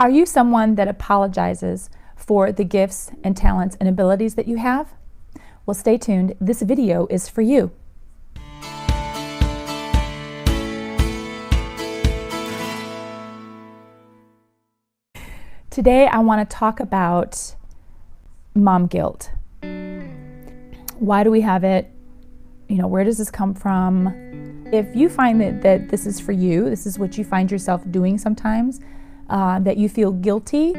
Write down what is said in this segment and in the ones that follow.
Are you someone that apologizes for the gifts and talents and abilities that you have? Well, stay tuned. This video is for you. Today, I want to talk about mom guilt. Why do we have it? Where does this come from? If you find that this is for you, this is what you find yourself doing sometimes, that you feel guilty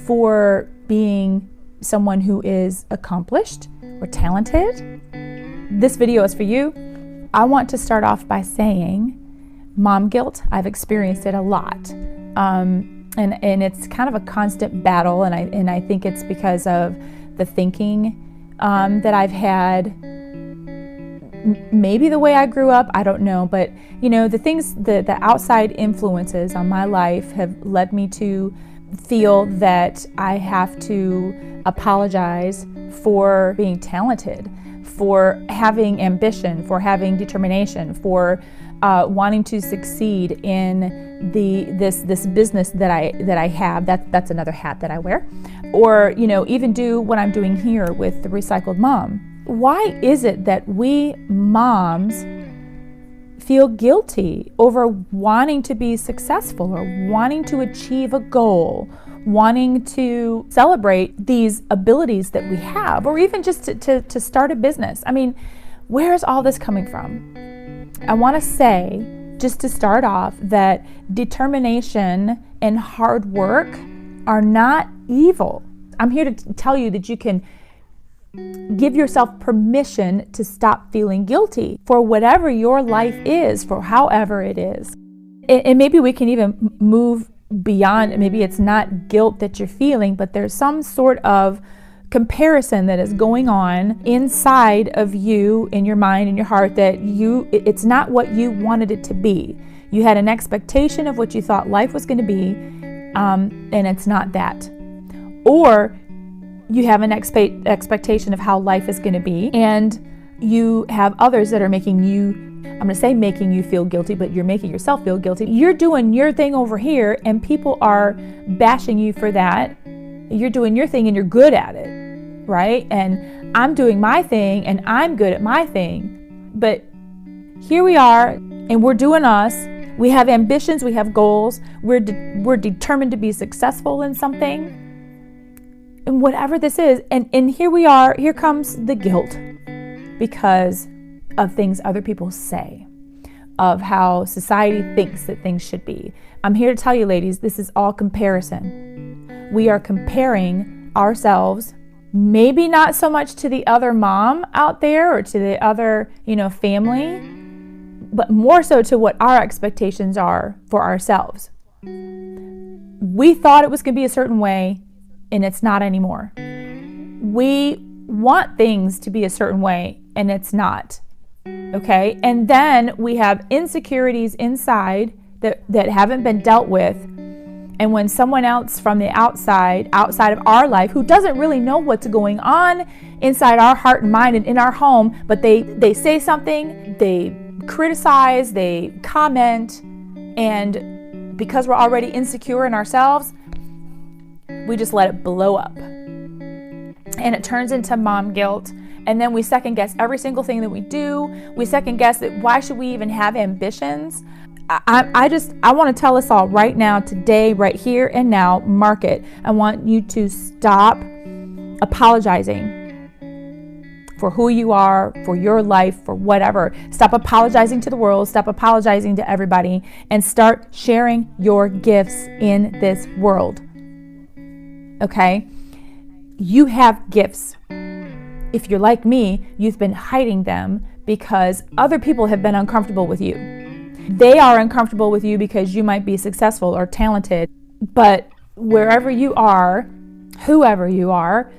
for being someone who is accomplished or talented, this video is for you. I want to start off by saying mom guilt, I've experienced it a lot. And it's kind of a constant battle, and I think it's because of the thinking that I've had, maybe the way I grew up, I don't know, but the things, the outside influences on my life have led me to feel that I have to apologize for being talented, for having ambition, for having determination, for wanting to succeed in this business that I have. That's another hat that I wear, or even do what I'm doing here with the Recycled Mom. Why is it that we moms feel guilty over wanting to be successful or wanting to achieve a goal, wanting to celebrate these abilities that we have, or even just to start a business? I mean, where is all this coming from? I want to say, just to start off, that determination and hard work are not evil. I'm here to tell you that you can give yourself permission to stop feeling guilty for whatever your life is, for however it is. And maybe we can even move beyond, maybe it's not guilt that you're feeling, but there's some sort of comparison that is going on inside of you, in your mind, in your heart, that it's not what you wanted it to be. You had an expectation of what you thought life was going to be, and it's not that. Or you have an expectation of how life is going to be, and you have others that are making you, I'm going to say making you feel guilty, but you're making yourself feel guilty. You're doing your thing over here, and people are bashing you for that. You're doing your thing, and you're good at it, right? And I'm doing my thing, and I'm good at my thing. But here we are, and we're doing us. We have ambitions, we have goals. We're determined to be successful in something. And whatever this is, and here we are, here comes the guilt because of things other people say, of how society thinks that things should be. I'm here to tell you, ladies, this is all comparison. We are comparing ourselves, maybe not so much to the other mom out there or to the other, family, but more so to what our expectations are for ourselves. We thought it was going to be a certain way, and it's not anymore. We want things to be a certain way, and it's not. Okay? And then we have insecurities inside that haven't been dealt with. And when someone else from the outside of our life, who doesn't really know what's going on inside our heart and mind and in our home, but they say something, they criticize, they comment, and because we're already insecure in ourselves, we just let it blow up. And it turns into mom guilt. And then we second guess every single thing that we do. We second guess that why should we even have ambitions? I want to tell us all right now, today, right here and now, mark it. I want you to stop apologizing for who you are, for your life, for whatever. Stop apologizing to the world. Stop apologizing to everybody, and start sharing your gifts in this world. Okay? You have gifts. If you're like me, you've been hiding them because other people have been uncomfortable with you. They are uncomfortable with you because you might be successful or talented, but wherever you are, whoever you are,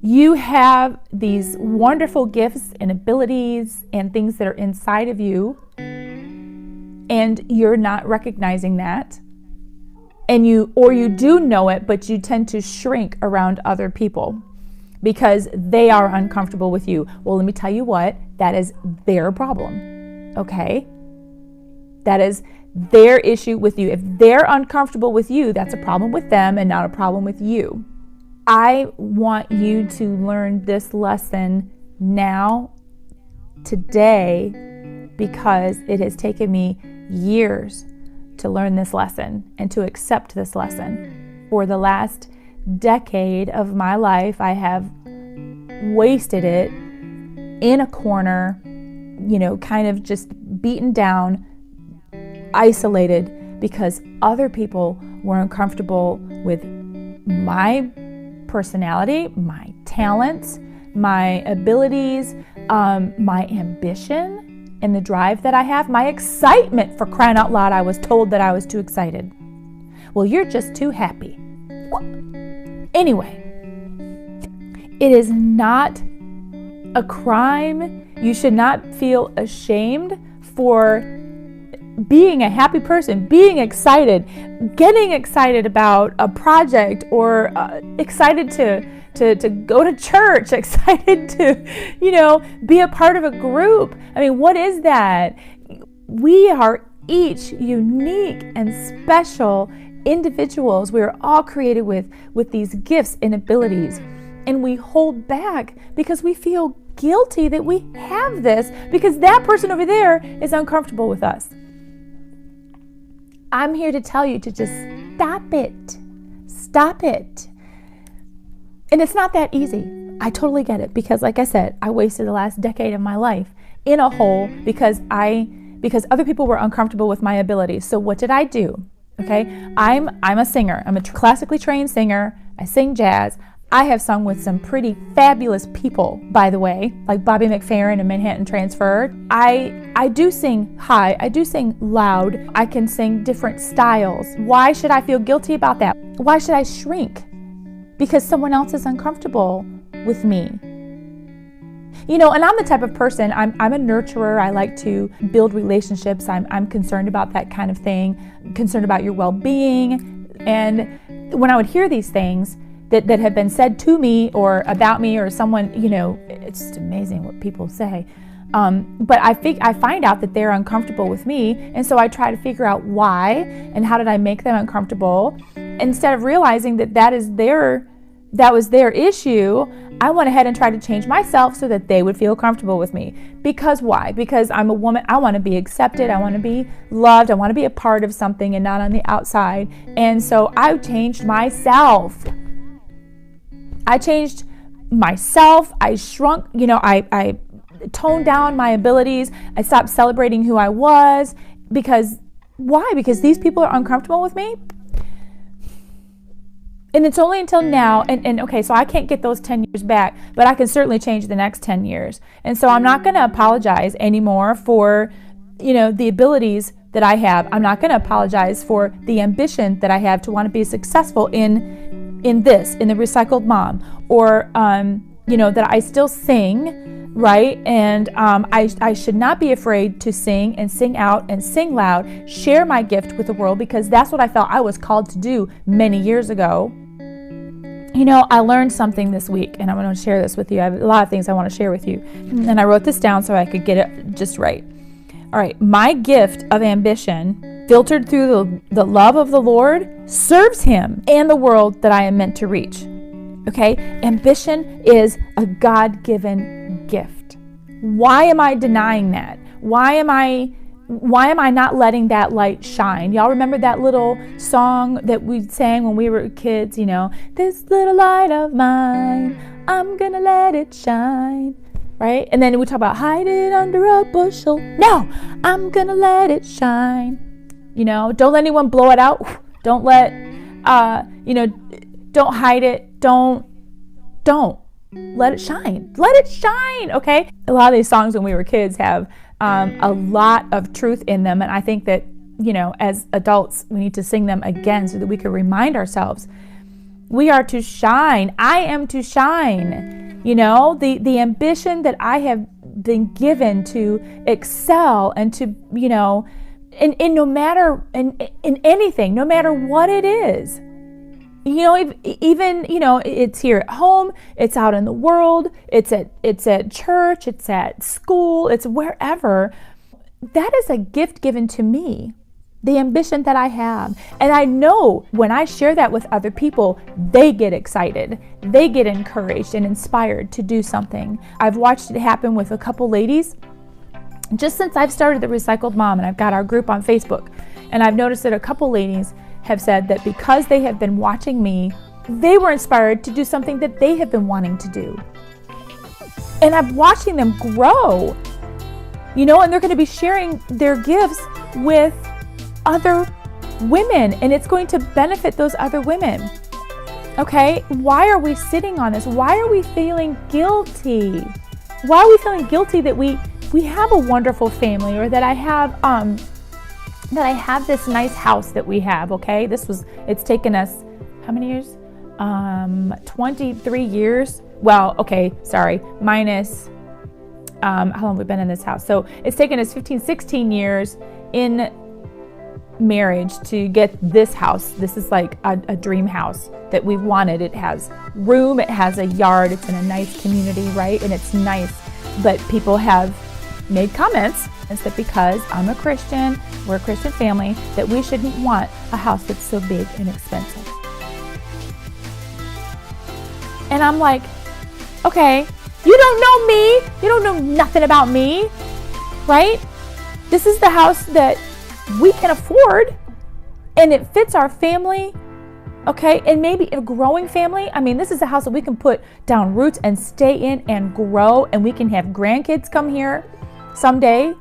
you have these wonderful gifts and abilities and things that are inside of you, and you're not recognizing that. And you do know it, but you tend to shrink around other people because they are uncomfortable with you. Well, let me tell you what, that is their problem, okay? That is their issue with you. If they're uncomfortable with you, that's a problem with them and not a problem with you. I want you to learn this lesson now, today, because it has taken me years to learn this lesson and to accept this lesson. For the last decade of my life, I have wasted it in a corner, kind of just beaten down, isolated, because other people were uncomfortable with my personality, my talents, my abilities, my ambition, and the drive that I have, my excitement. For crying out loud, I was told that I was too excited. Well, you're just too happy. Anyway, it is not a crime. You should not feel ashamed for being a happy person, being excited, getting excited about a project, or excited to go to church, excited to, be a part of a group. I mean, what is that? We are each unique and special individuals. We are all created with these gifts and abilities, and we hold back because we feel guilty that we have this because that person over there is uncomfortable with us. I'm here to tell you to just stop it. Stop it. And it's not that easy. I totally get it, because like I said, I wasted the last decade of my life in a hole because other people were uncomfortable with my abilities. So what did I do? Okay, I'm a singer. I'm a classically trained singer. I sing jazz. I have sung with some pretty fabulous people, by the way, like Bobby McFerrin and Manhattan Transfer. I do sing high. I do sing loud. I can sing different styles. Why should I feel guilty about that? Why should I shrink because someone else is uncomfortable with me? And I'm the type of person, I'm a nurturer. I like to build relationships. I'm concerned about that kind of thing, concerned about your well-being. And when I would hear these things that have been said to me or about me or someone, it's just amazing what people say. But I find out that they're uncomfortable with me, and so I try to figure out why and how did I make them uncomfortable. Instead of realizing that was their issue, I went ahead and tried to change myself so that they would feel comfortable with me. Because why? Because I'm a woman. I want to be accepted. I want to be loved. I want to be a part of something and not on the outside. And so I changed myself. I shrunk, I toned down my abilities. I stopped celebrating who I was. Why? Because these people are uncomfortable with me. And it's only until now, and okay, so I can't get those 10 years back, but I can certainly change the next 10 years. And so I'm not going to apologize anymore for, the abilities that I have. I'm not going to apologize for the ambition that I have to want to be successful in the recycled mom, or, that I still sing, right? And I should not be afraid to sing and sing out and sing loud, share my gift with the world, because that's what I felt I was called to do many years ago. I learned something this week, and I'm going to share this with you. I have a lot of things I want to share with you, and I wrote this down so I could get it just right. All right, my gift of ambition, filtered through the love of the Lord, serves Him and the world that I am meant to reach. Okay, ambition is a God-given gift. Why am I denying that? Why am I not letting that light shine? Y'all remember that little song that we sang when we were kids, this little light of mine, I'm gonna let it shine, right? And then we talk about hide it under a bushel. No, I'm gonna let it shine. Don't let anyone blow it out. Don't let, don't hide it. Don't let it shine. Let it shine, okay? A lot of these songs when we were kids have a lot of truth in them, and I think that, as adults, we need to sing them again so that we can remind ourselves we are to shine. I am to shine. The ambition that I have been given to excel and to, in no matter in anything, no matter what it is. Even it's here at home, it's out in the world, it's at church, it's at school, it's wherever. That is a gift given to me. the ambition that I have. And I know when I share that with other people, they get excited. They get encouraged and inspired to do something. I've watched it happen with a couple ladies just since I've started the Recycled Mom, and I've got our group on Facebook. And I've noticed that a couple ladies have said that because they have been watching me, they were inspired to do something that they have been wanting to do. And I'm watching them grow, and they're going to be sharing their gifts with other women, and it's going to benefit those other women. Okay? Why are we sitting on this? Why are we feeling guilty? Why are we feeling guilty that we have a wonderful family, or that I have this nice house that we have, okay? It's taken us how many years? 23 years. Well, okay, sorry, minus how long have we been in this house? So it's taken us 15, 16 years in marriage to get this house. This is like a dream house that we wanted. It has room, it has a yard, it's in a nice community, right? And it's nice. But people have made comments and said because I'm a Christian, we're a Christian family, that we shouldn't want a house that's so big and expensive. And I'm like, okay, you don't know me. You don't know nothing about me, right? This is the house that we can afford, and it fits our family, okay? And maybe a growing family. I mean, this is a house that we can put down roots and stay in and grow, and we can have grandkids come here someday,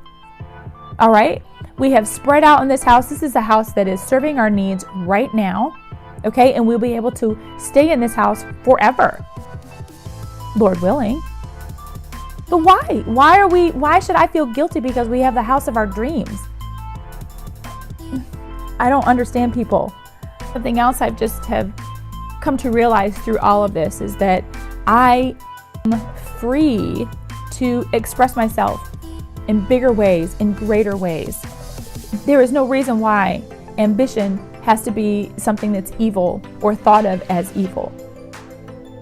all right? We have spread out in this house. This is a house that is serving our needs right now, okay? And we'll be able to stay in this house forever, Lord willing. But why? Why should I feel guilty because we have the house of our dreams? I don't understand people. Something else I've just have come to realize through all of this is that I am free to express myself in bigger ways, in greater ways. There is no reason why ambition has to be something that's evil or thought of as evil.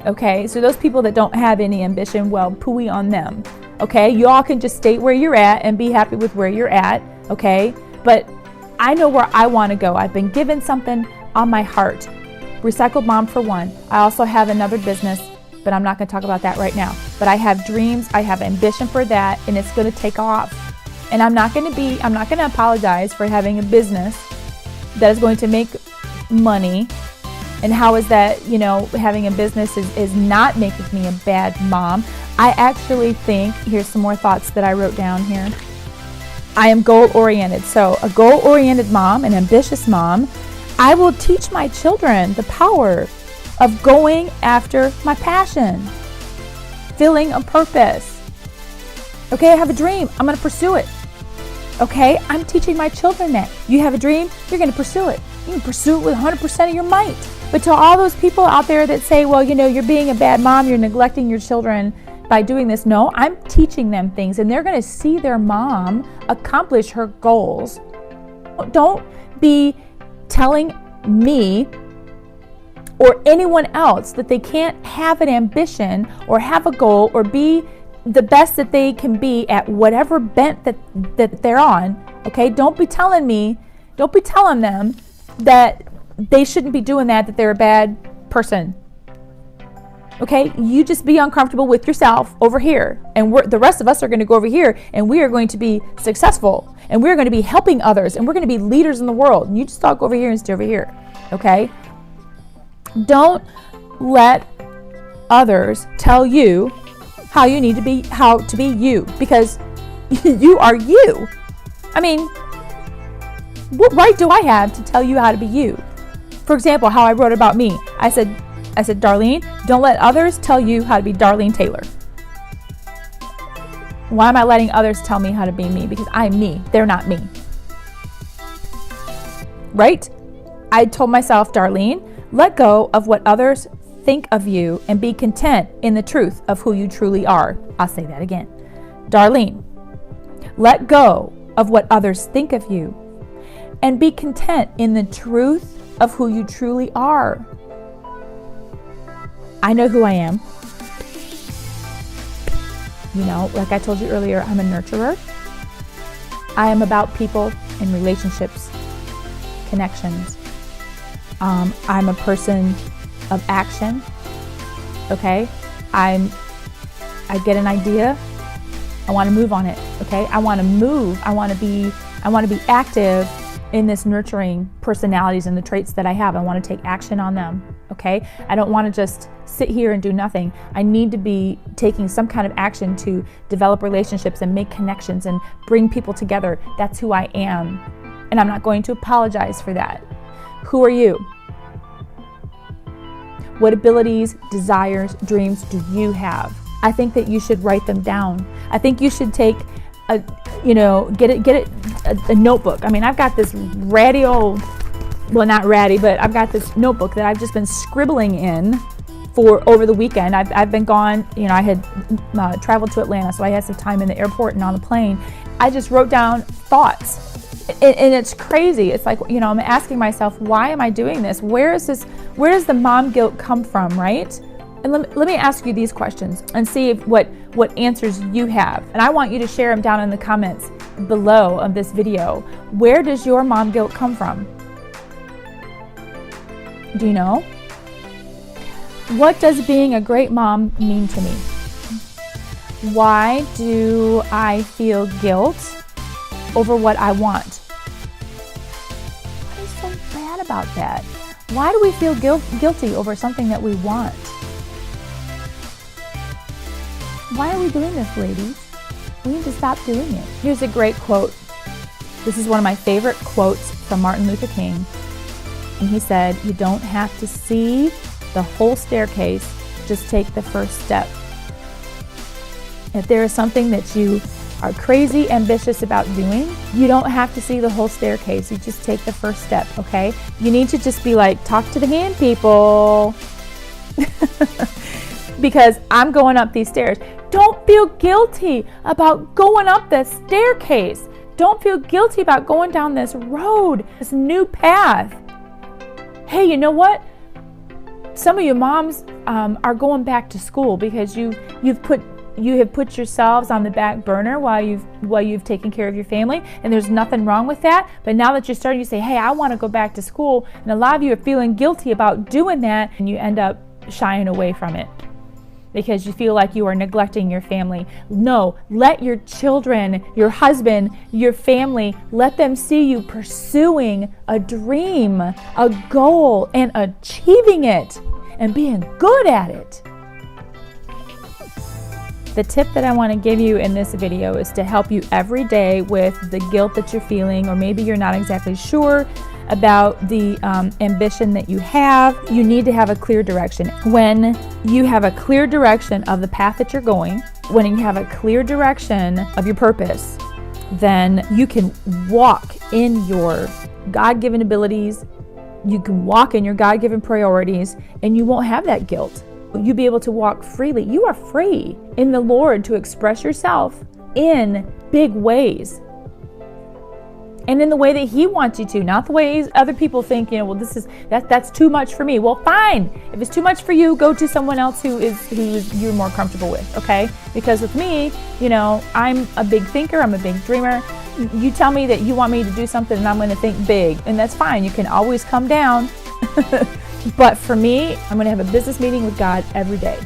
Okay, so those people that don't have any ambition, well, pooey on them. Okay, you all can just stay where you're at and be happy with where you're at. Okay, but I know where I want to go. I've been given something on my heart. Recycled Mom for one. I also have another business, but I'm not going to talk about that right now. But I have dreams, I have ambition for that, and it's going to take off. And I'm not going to apologize for having a business that is going to make money. And how is that, having a business is not making me a bad mom. I actually think, here's some more thoughts that I wrote down here. I am goal-oriented. So a goal-oriented mom, an ambitious mom, I will teach my children the power of going after my passion, filling a purpose. Okay, I have a dream. I'm going to pursue it. Okay, I'm teaching my children that. You have a dream, you're going to pursue it. You can pursue it with 100% of your might. But to all those people out there that say, well, you're being a bad mom, you're neglecting your children by doing this. No, I'm teaching them things, and they're going to see their mom accomplish her goals. Don't be telling me or anyone else that they can't have an ambition or have a goal or be the best that they can be at whatever bent that they're on. Okay, don't be telling them that they shouldn't be doing that they're a bad person. Okay, you just be uncomfortable with yourself over here, and the rest of us are going to go over here, and we are going to be successful, and we're going to be helping others, and we're going to be leaders in the world. And you just talk over here and stay over here. Okay, don't let others tell you how you need to be, how to be you, because you are you. I mean, what right do I have to tell you how to be you? For example, how I wrote about me. I said, Darlene, don't let others tell you how to be Darlene Taylor. Why am I letting others tell me how to be me? Because I'm me. They're not me. Right? I told myself, Darlene, let go of what others think of you and be content in the truth of who you truly are. I'll say that again. Darlene, let go of what others think of you and be content in the truth of who you truly are. I know who I am. Like I told you earlier, I'm a nurturer. I am about people and relationships. connections. I'm a person of action. Okay, I get an idea, I want to move on it. Okay, I want to move. I want to be active in this nurturing personalities and the traits that I have. I want to take action on them. Okay, I don't want to just sit here and do nothing. I need to be taking some kind of action to develop relationships and make connections and bring people together. That's who I am, and I'm not going to apologize for that. Who are you? What abilities, desires, dreams do you have? I think that you should write them down. I think you should take a notebook. I mean, I've got this ratty old, well, not ratty, but I've got this notebook that I've just been scribbling in for over the weekend. I've been gone, I had traveled to Atlanta, so I had some time in the airport and on the plane. I just wrote down thoughts. And it's crazy. It's like, I'm asking myself, why am I doing this? Where does the mom guilt come from, right? And let me ask you these questions and see what answers you have. And I want you to share them down in the comments below of this video. Where does your mom guilt come from? Do you know? What does being a great mom mean to me? Why do I feel guilt over what I want? What is so bad about that? Why do we feel guilty over something that we want? Why are we doing this, ladies? We need to stop doing it. Here's a great quote. This is one of my favorite quotes from Martin Luther King. And he said, "You don't have to see the whole staircase, just take the first step." If there is something that you are crazy ambitious about doing, you don't have to see the whole staircase. You just take the first step, okay? You need to just be like, talk to the hand people. Because I'm going up these stairs. Don't feel guilty about going up the staircase. Don't feel guilty about going down this road, this new path. Hey, you know what? Some of you moms are going back to school because you have put yourselves on the back burner while you've taken care of your family, and there's nothing wrong with that. But now that you're starting, you say, hey, I want to go back to school, and a lot of you are feeling guilty about doing that, and you end up shying away from it because you feel like you are neglecting your family. No, let your children, your husband, your family, let them see you pursuing a dream, a goal, and achieving it and being good at it. The tip that I want to give you in this video is to help you every day with the guilt that you're feeling, or maybe you're not exactly sure about the ambition that you have. You need to have a clear direction. When you have a clear direction of the path that you're going, when you have a clear direction of your purpose, then you can walk in your God-given abilities, you can walk in your God-given priorities, and you won't have that guilt. You'll be able to walk freely. You are free in the Lord to express yourself in big ways. And in the way that He wants you to, not the way other people think, well, that's too much for me. Well, fine. If it's too much for you, go to someone else who you're more comfortable with, okay? Because with me, I'm a big thinker, I'm a big dreamer. You tell me that you want me to do something and I'm going to think big, and that's fine. You can always come down. But for me, I'm going to have a business meeting with God every day.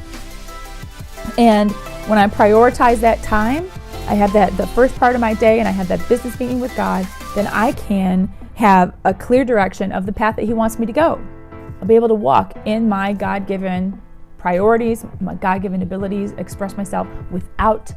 And when I prioritize that time, I have the first part of my day and I have that business meeting with God, then I can have a clear direction of the path that He wants me to go. I'll be able to walk in my God-given priorities, my God-given abilities, express myself without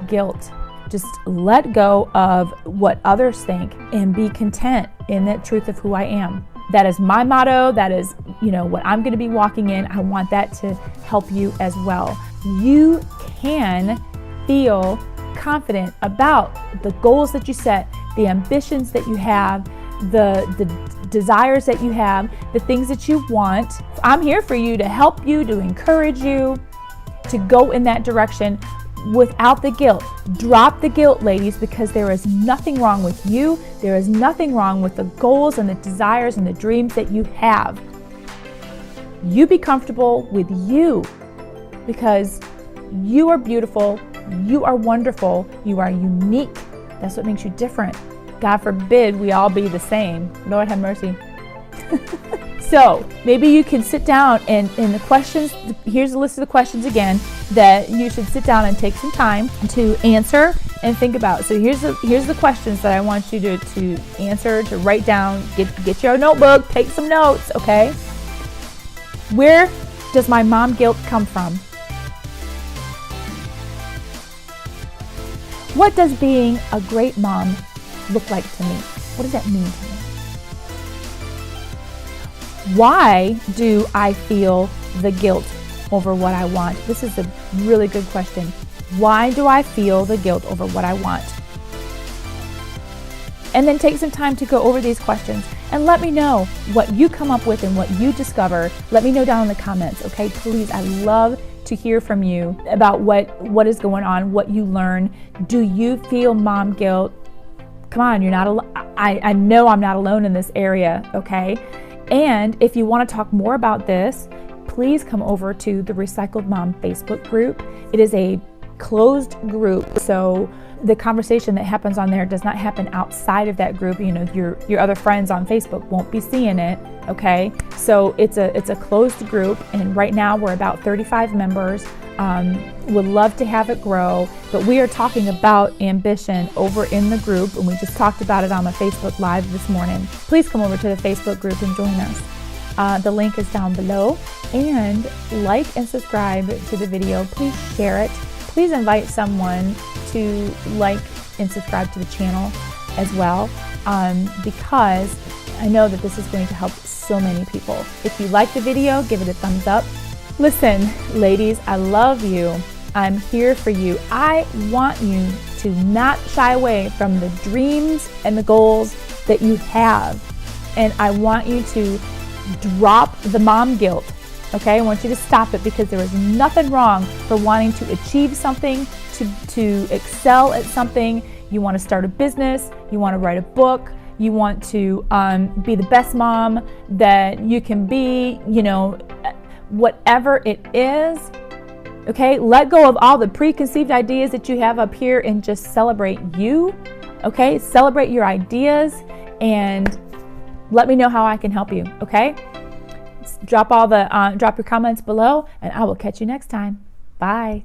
guilt. Just let go of what others think and be content in that truth of who I am. That is my motto. That is, what I'm going to be walking in. I want that to help you as well. You can feel confident about the goals that you set, the ambitions that you have, the desires that you have, the things that you want. I'm here for you to help you, to encourage you to go in that direction without the guilt. Drop the guilt, ladies, because there is nothing wrong with you. There is nothing wrong with the goals and the desires and the dreams that you have. You be comfortable with you, because you are beautiful, you are wonderful, you are unique. That's what makes you different God forbid we all be the same. Lord have mercy. So maybe you can sit down and the questions, here's a list of the questions again that you should sit down and take some time to answer and think about. So here's the questions that I want you to answer, to write down, get your notebook, take some notes, okay? Where does my mom guilt come from? What does being a great mom look like to me? What does that mean to me? Why do I feel the guilt over what I want? This is a really good question. Why do I feel the guilt over what I want? And then take some time to go over these questions and let me know what you come up with and what you discover. Let me know down in the comments, okay? Please, I love to hear from you about what is going on, what you learn. Do you feel mom guilt? Come on, you're not alone. I know I'm not alone in this area, okay? And if you want to talk more about this, please come over to the Recycled Mom Facebook group. It is a closed group, so the conversation that happens on there does not happen outside of that group. You know, your other friends on Facebook won't be seeing it, okay? So it's a closed group, and right now we're about 35 members. Would love to have it grow, but we are talking about ambition over in the group, and we just talked about it on the Facebook Live this morning. Please come over to the Facebook group and join us. The link is down below, and like and subscribe to the video. Please share it. Please invite someone to like and subscribe to the channel as well, because I know that this is going to help so many people. If you like the video, give it a thumbs up. Listen, ladies, I love you. I'm here for you. I want you to not shy away from the dreams and the goals that you have. And I want you to drop the mom guilt, okay? I want you to stop it, because there is nothing wrong for wanting to achieve something, to excel at something. You want to start a business, you want to write a book, you want to be the best mom that you can be, you know, whatever it is, okay? Let go of all the preconceived ideas that you have up here and just celebrate you, okay? Celebrate your ideas and let me know how I can help you, okay? Drop your comments below, and I will catch you next time. Bye.